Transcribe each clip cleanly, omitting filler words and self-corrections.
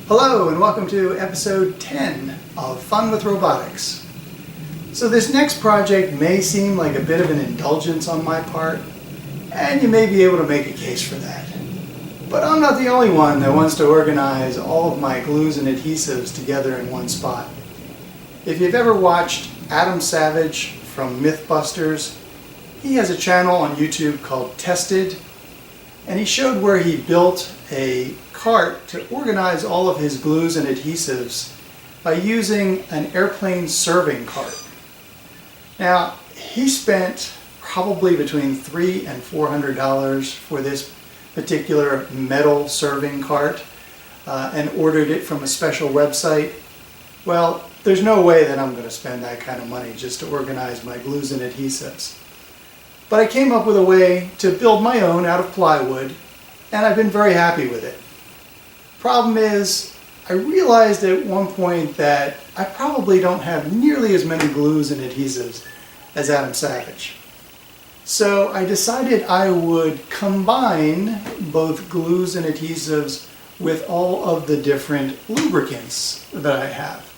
Hello and welcome to episode 10 of Fun with Robotics. So this next project may seem like a bit of an indulgence on my part, and you may be able to make a case for that. But I'm not the only one that wants to organize all of my glues and adhesives together in one spot. If you've ever watched Adam Savage from Mythbusters, he has a channel on YouTube called Tested, and he showed where he built a cart to organize all of his glues and adhesives by using an airplane serving cart. Now, he spent probably between $300 and $400 for this particular metal serving cart and ordered it from a special website. Well, there's no way that I'm going to spend that kind of money just to organize my glues and adhesives. But I came up with a way to build my own out of plywood, and I've been very happy with it. Problem is, I realized at one point that I probably don't have nearly as many glues and adhesives as Adam Savage. So I decided I would combine both glues and adhesives with all of the different lubricants that I have.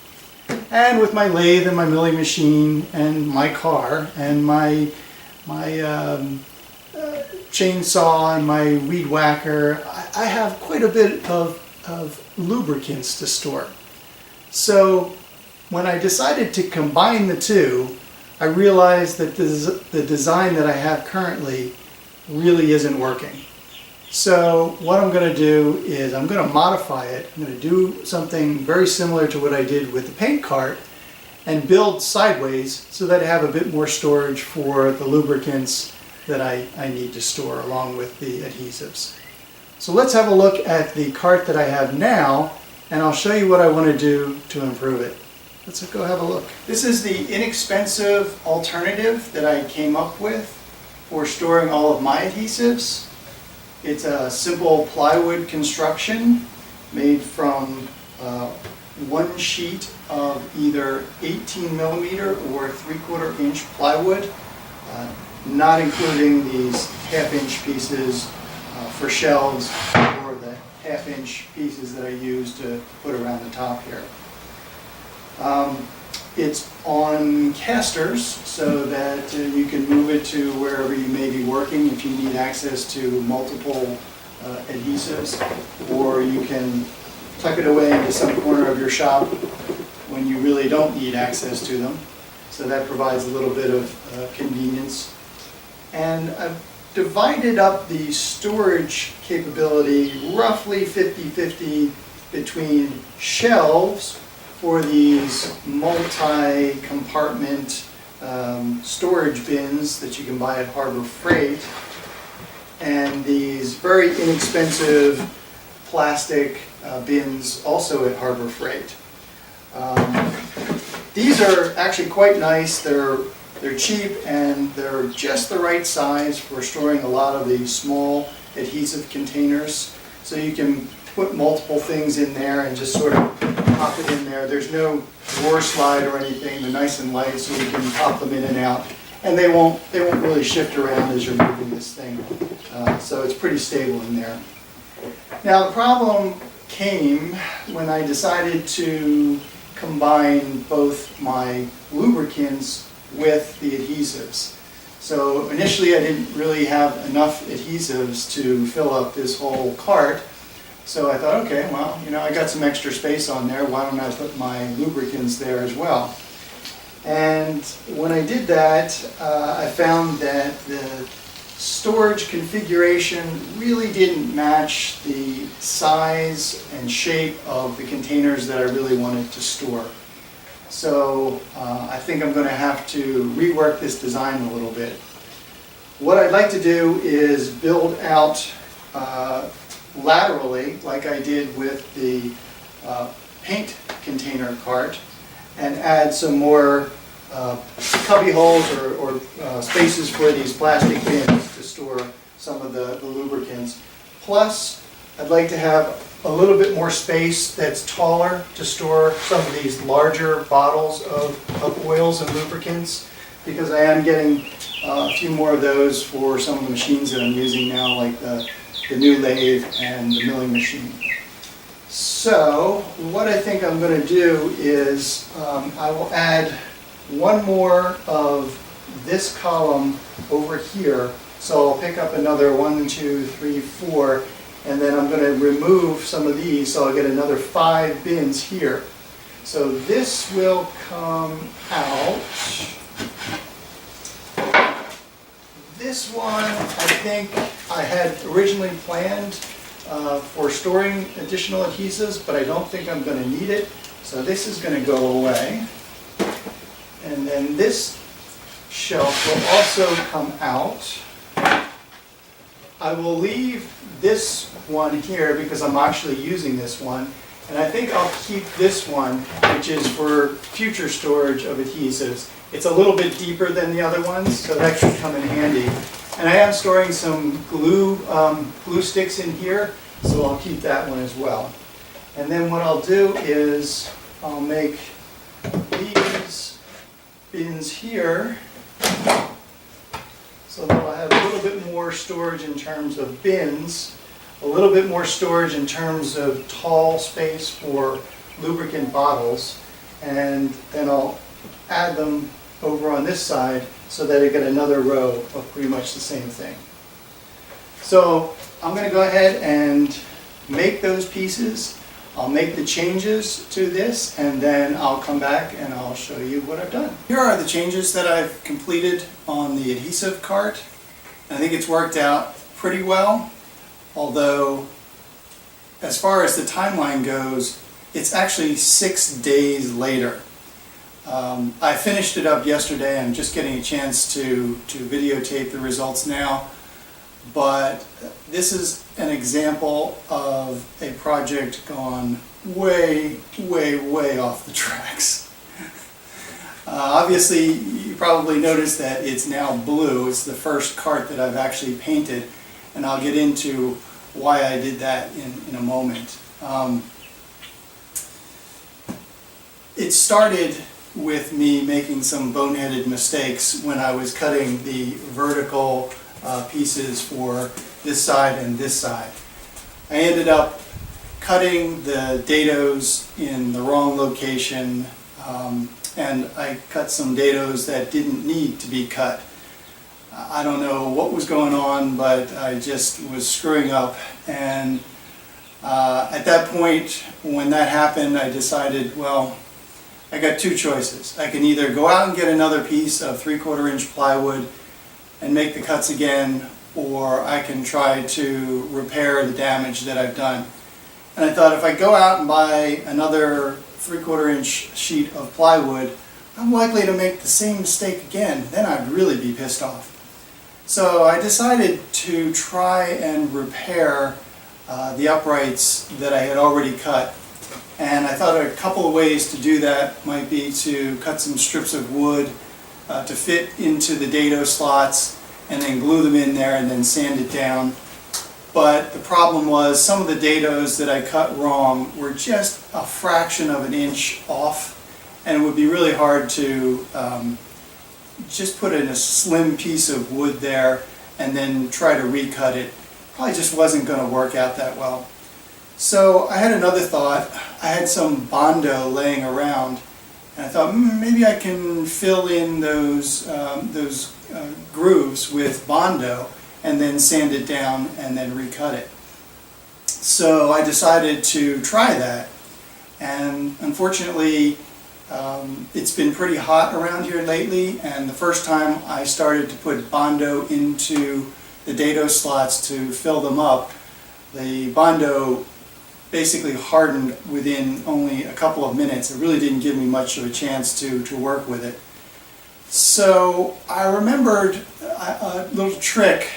And with my lathe and my milling machine and my car and my chainsaw and my weed whacker, I have quite a bit of lubricants to store. So when I decided to combine the two, I realized that the design that I have currently really isn't working. So what I'm going to do is I'm going to modify it. I'm going to do something very similar to what I did with the paint cart and build sideways so that I have a bit more storage for the lubricants that I need to store along with the adhesives. So let's have a look at the cart that I have now, and I'll show you what I want to do to improve it. Let's go have a look. This is the inexpensive alternative that I came up with for storing all of my adhesives. It's a simple plywood construction made from one sheet of either 18 millimeter or 3/4 inch plywood, not including these half-inch pieces for shelves or the half-inch pieces that I use to put around the top here. It's on casters so that you can move it to wherever you may be working if you need access to multiple adhesives, or you can tuck it away into some corner of your shop when you really don't need access to them. So that provides a little bit of convenience. And I've divided up the storage capability roughly 50-50 between shelves for these multi-compartment storage bins that you can buy at Harbor Freight, and these very inexpensive plastic bins also at Harbor Freight. These are actually quite nice. They're cheap and they're just the right size for storing a lot of these small adhesive containers. So you can put multiple things in there and just sort of pop it in there. There's no drawer slide or anything. They're nice and light, so you can pop them in and out. And they won't really shift around as you're moving this thing. So it's pretty stable in there. Now the problem came when I decided to combine both my lubricants with the adhesives. So initially I didn't really have enough adhesives to fill up this whole cart. So I thought, okay, well, I got some extra space on there. Why don't I put my lubricants there as well? And when I did that, I found that the storage configuration really didn't match the size and shape of the containers that I really wanted to store. So I think I'm going to have to rework this design a little bit. What I'd like to do is build out laterally, like I did with the paint container cart, and add some more cubby holes or spaces for these plastic bins to store some of the lubricants. Plus, I'd like to have a little bit more space that's taller to store some of these larger bottles of oils and lubricants, because I am getting a few more of those for some of the machines that I'm using now, like the new lathe and the milling machine. So what I think I'm going to do is I will add one more of this column over here. So I'll pick up another 1, 2, 3, 4, and then I'm going to remove some of these, so I'll get another 5 bins here. So this will come out. This one, I think I had originally planned for storing additional adhesives, but I don't think I'm going to need it. So this is going to go away. And then this shelf will also come out. I will leave this one here because I'm actually using this one. And I think I'll keep this one, which is for future storage of adhesives. It's a little bit deeper than the other ones, so that should come in handy. And I am storing some glue sticks in here, so I'll keep that one as well. And then what I'll do is I'll make these bins here, so that I'll have a little bit more storage in terms of bins, a little bit more storage in terms of tall space for lubricant bottles, and then I'll add them over on this side so that I get another row of pretty much the same thing. So I'm going to go ahead and make those pieces. I'll make the changes to this, and then I'll come back and I'll show you what I've done. Here are the changes that I've completed on the adhesive cart. I think it's worked out pretty well, although as far as the timeline goes, it's actually 6 days later. I finished it up yesterday. I'm just getting a chance to videotape the results now, but this is an example of a project gone way, way, way off the tracks. Obviously, you probably noticed that it's now blue. It's the first cart that I've actually painted, and I'll get into why I did that in a moment. It started with me making some boneheaded mistakes when I was cutting the vertical pieces for this side and this side. I ended up cutting the dados in the wrong location, and I cut some dados that didn't need to be cut. I don't know what was going on, but I just was screwing up, and at that point when that happened, I decided, well, I got two choices. I can either go out and get another piece of 3/4 inch plywood and make the cuts again, or I can try to repair the damage that I've done. And I thought, if I go out and buy another 3/4 inch sheet of plywood, I'm likely to make the same mistake again. Then I'd really be pissed off. So I decided to try and repair the uprights that I had already cut. And I thought a couple of ways to do that might be to cut some strips of wood to fit into the dado slots and then glue them in there and then sand it down. But the problem was some of the dados that I cut wrong were just a fraction of an inch off, and it would be really hard to just put in a slim piece of wood there and then try to recut it. Probably just wasn't going to work out that well. So I had another thought. I had some Bondo laying around, and I thought maybe I can fill in those grooves with Bondo and then sand it down and then recut it. So I decided to try that, and unfortunately it's been pretty hot around here lately, and the first time I started to put Bondo into the dado slots to fill them up, the Bondo basically hardened within only a couple of minutes. It really didn't give me much of a chance to work with it. So I remembered a little trick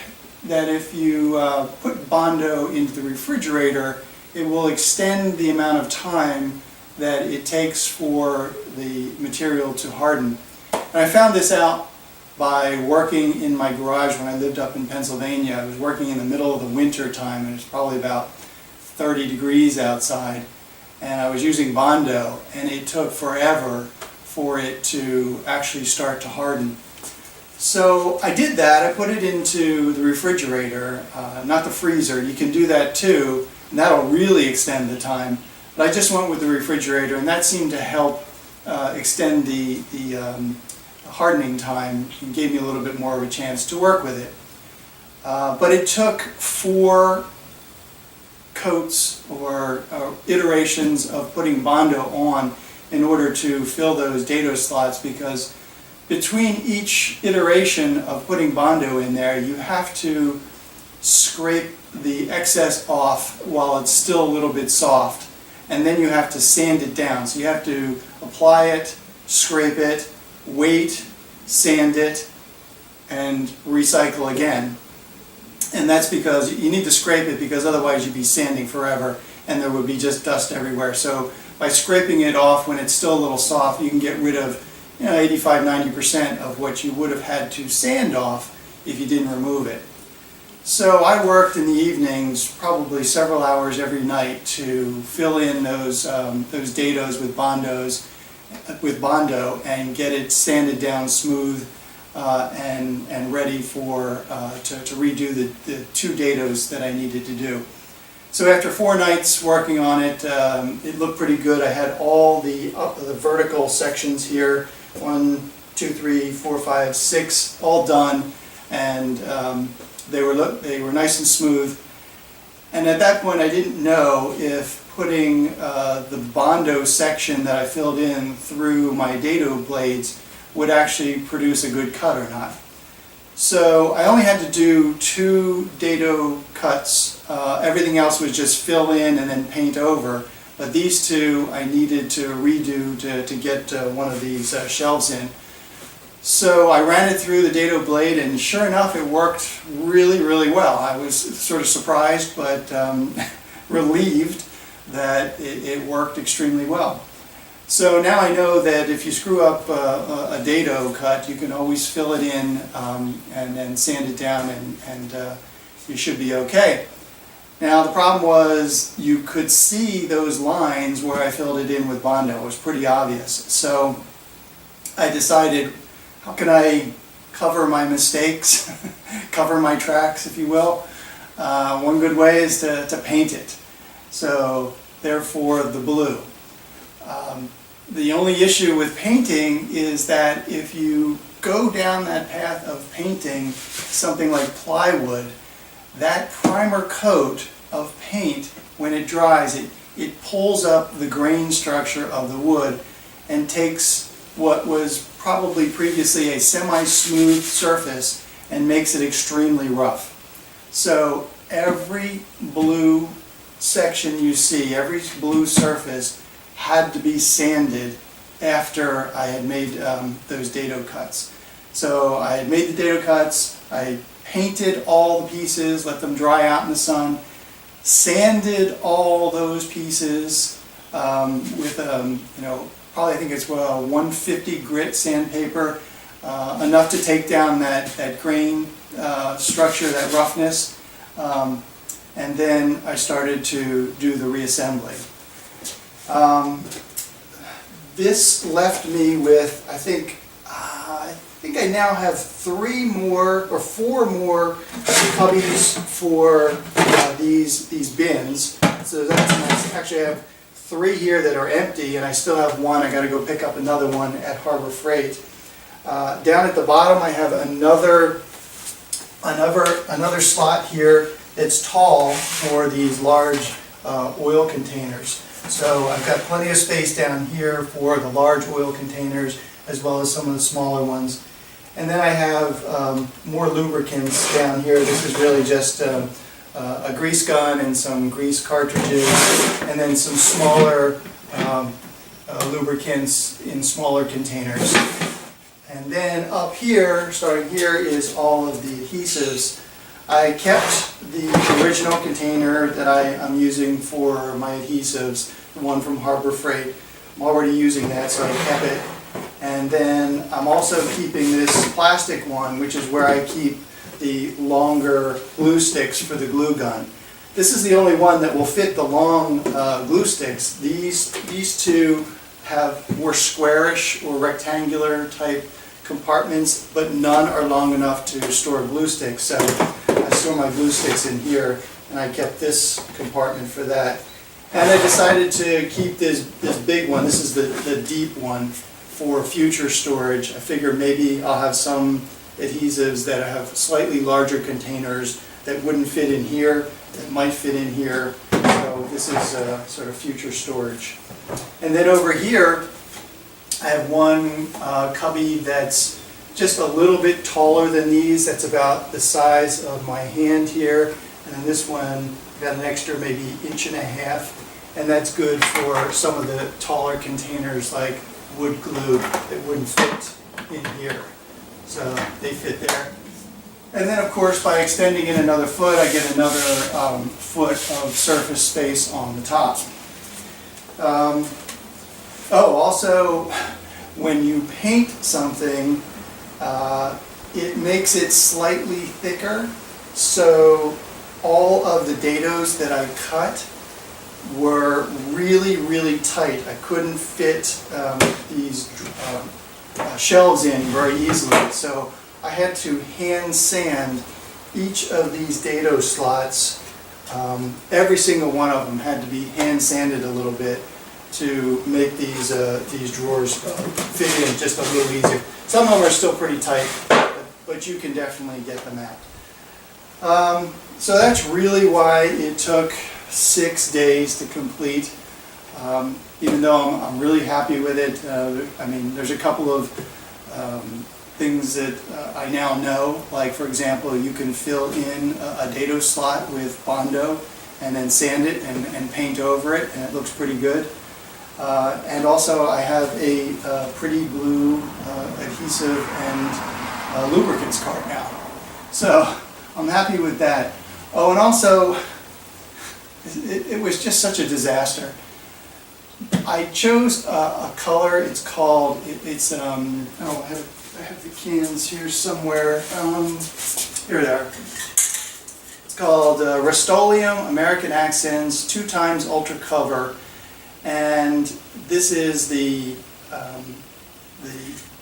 that if you put Bondo into the refrigerator, it will extend the amount of time that it takes for the material to harden. And I found this out by working in my garage when I lived up in Pennsylvania. I was working in the middle of the winter time, and it was probably about 30 degrees outside, and I was using Bondo, and it took forever for it to actually start to harden. So I did that. I put it into the refrigerator, not the freezer. You can do that too, and that'll really extend the time. But I just went with the refrigerator, and that seemed to help extend the hardening time and gave me a little bit more of a chance to work with it. But it took 4 coats or iterations of putting Bondo on in order to fill those dado slots, because between each iteration of putting Bondo in there, you have to scrape the excess off while it's still a little bit soft, and then you have to sand it down. So you have to apply it, scrape it, wait, sand it, and recycle again. And that's because you need to scrape it, because otherwise you'd be sanding forever and there would be just dust everywhere. So by scraping it off when it's still a little soft, you can get rid of 85–90% of what you would have had to sand off if you didn't remove it. So I worked in the evenings, probably several hours every night, to fill in those dados with Bondo and get it sanded down smooth and ready for to redo the 2 dados that I needed to do. So after 4 nights working on it, it looked pretty good. I had all the vertical sections here, 1, 2, 3, 4, 5, 6, all done, and they were nice and smooth. And at that point, I didn't know if putting the Bondo section that I filled in through my dado blades would actually produce a good cut or not. So I only had to do 2 dado cuts. Everything else was just fill in and then paint over. But these 2 I needed to redo to get one of these shelves in. So I ran it through the dado blade, and sure enough, it worked really, really well. I was sort of surprised, but relieved that it worked extremely well. So now I know that if you screw up a dado cut, you can always fill it in and then sand it down, and you should be okay. Now the problem was you could see those lines where I filled it in with Bondo. It was pretty obvious. So I decided, how can I cover my mistakes, cover my tracks, if you will? One good way is to paint it. So therefore the blue. The only issue with painting is that if you go down that path of painting something like plywood, that primer coat of paint, when it dries, it pulls up the grain structure of the wood and takes what was probably previously a semi-smooth surface and makes it extremely rough. So every blue section you see, every blue surface, had to be sanded after I had made those dado cuts. So I had made the dado cuts, I painted all the pieces, let them dry out in the sun, sanded all those pieces with probably I think it's 150 grit sandpaper, enough to take down that grain structure, that roughness, and then I started to do the reassembly. This left me with, I think I now have 3 more or 4 more cubbies for these bins. So that's nice. Actually, I have 3 here that are empty, and I still have 1. I got to go pick up another one at Harbor Freight. Down at the bottom, I have another slot here that's tall for these large oil containers. So I've got plenty of space down here for the large oil containers as well as some of the smaller ones. And then I have more lubricants down here. This is really just a grease gun and some grease cartridges, and then some smaller lubricants in smaller containers. And then up here, starting here, is all of the adhesives. I kept the original container that I'm using for my adhesives, the one from Harbor Freight. I'm already using that, so I kept it. And then I'm also keeping this plastic one, which is where I keep the longer glue sticks for the glue gun. This is the only one that will fit the long glue sticks. These 2 have more squarish or rectangular type compartments, but none are long enough to store glue sticks. So I store my glue sticks in here, and I kept this compartment for that. And I decided to keep this big one. This is the deep one for future storage. I figure maybe I'll have some adhesives that have slightly larger containers that wouldn't fit in here, that might fit in here. So this is sort of future storage. And then over here, I have one cubby that's just a little bit taller than these. That's about the size of my hand here. And then this one got an extra maybe 1.5 inches. And that's good for some of the taller containers like wood glue that wouldn't fit in here. So they fit there. And then of course by extending it another foot, I get another foot of surface space on the top. Also, when you paint something, it makes it slightly thicker, so all of the dados that I cut were really, really tight. I couldn't fit these shelves in very easily, so I had to hand sand each of these dado slots. Every single one of them had to be hand sanded a little bit to make these drawers fit in just a little easier. Some of them are still pretty tight, but you can definitely get them out. So that's really why it took 6 days to complete. Even though I'm really happy with it. I mean, there's a couple of things that I now know, like for example, you can fill in a dado slot with Bondo and then sand it and paint over it, and it looks pretty good. And also I have a pretty blue adhesive and lubricants cart now. So I'm happy with that. Oh, and also, it was just such a disaster. I chose a color. It's called, oh, I have the cans here somewhere. Here they are. It's called Rust-Oleum American Accents 2x Ultra Cover, and this is the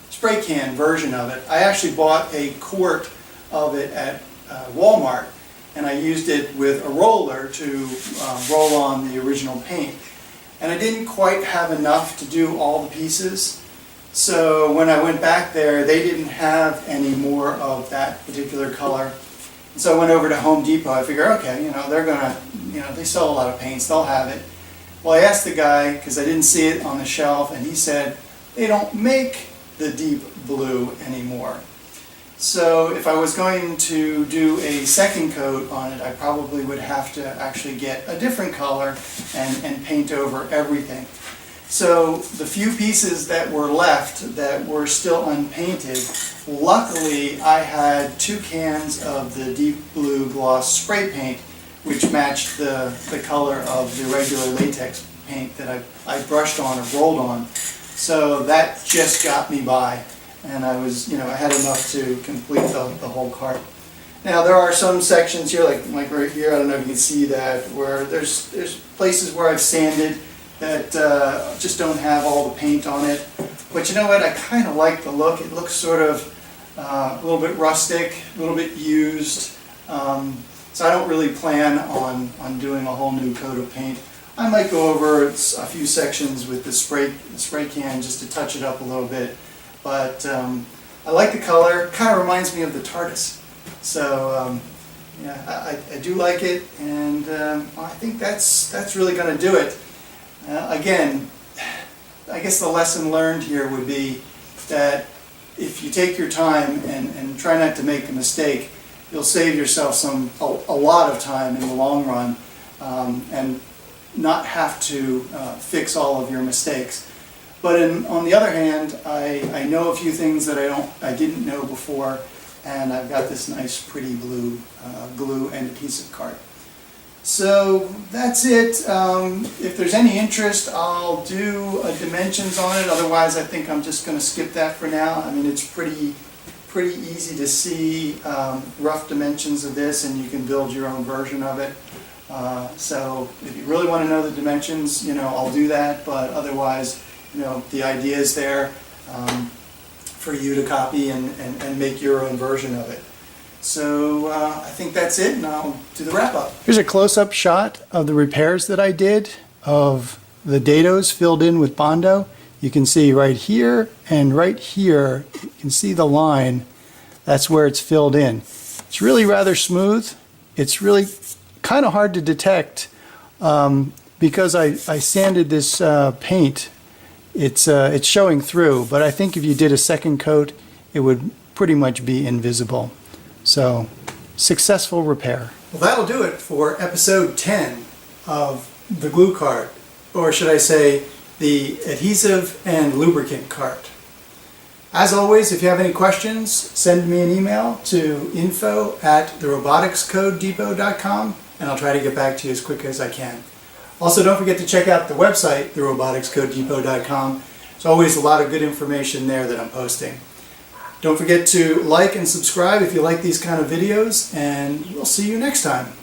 spray can version of it. I actually bought a quart of it at Walmart, and I used it with a roller to roll on the original paint. And I didn't quite have enough to do all the pieces, so when I went back there, they didn't have any more of that particular color. So I went over to Home Depot. I figured, okay, they're gonna, they sell a lot of paints, they'll have it. Well, I asked the guy, because I didn't see it on the shelf, and he said they don't make the deep blue anymore. So if I was going to do a second coat on it, I probably would have to actually get a different color and paint over everything. So the few pieces that were left that were still unpainted, luckily I had 2 cans of the deep blue gloss spray paint, which matched the color of the regular latex paint that I brushed on or rolled on. So that just got me by. And I was, I had enough to complete the whole cart. Now there are some sections here, like right here, I don't know if you can see that, where there's places where I've sanded that just don't have all the paint on it. But you know what, I kind of like the look. It looks sort of a little bit rustic, a little bit used. So I don't really plan on doing a whole new coat of paint. I might go over a few sections with the spray can just to touch it up a little bit. But I like the color. Kind of reminds me of the TARDIS. So yeah, I do like it, and I think that's really going to do it. Again, I guess the lesson learned here would be that if you take your time and try not to make a mistake, you'll save yourself a lot of time in the long run, and not have to fix all of your mistakes. But on the other hand, I know a few things that I didn't know before, and I've got this nice pretty blue glue and adhesive cart. So that's it. If there's any interest, I'll do dimensions on it. Otherwise, I think I'm just going to skip that for now. I mean, it's pretty easy to see rough dimensions of this, and you can build your own version of it. So if you really want to know the dimensions, I'll do that. But otherwise, the idea is there for you to copy and make your own version of it. So I think that's it, and I'll do the wrap up. Here's a close-up shot of the repairs that I did of the dados filled in with Bondo. You can see right here and right here, you can see the line. That's where it's filled in. It's really rather smooth. It's really kind of hard to detect because I sanded this paint. It's showing through, but I think if you did a second coat, it would pretty much be invisible. So, successful repair. Well, that'll do it for episode 10 of the glue cart, or should I say, the adhesive and lubricant cart. As always, if you have any questions, send me an email to info@theroboticscodedepot.com, and I'll try to get back to you as quick as I can. Also, don't forget to check out the website, theroboticscodedepot.com. There's always a lot of good information there that I'm posting. Don't forget to like and subscribe if you like these kind of videos, and we'll see you next time.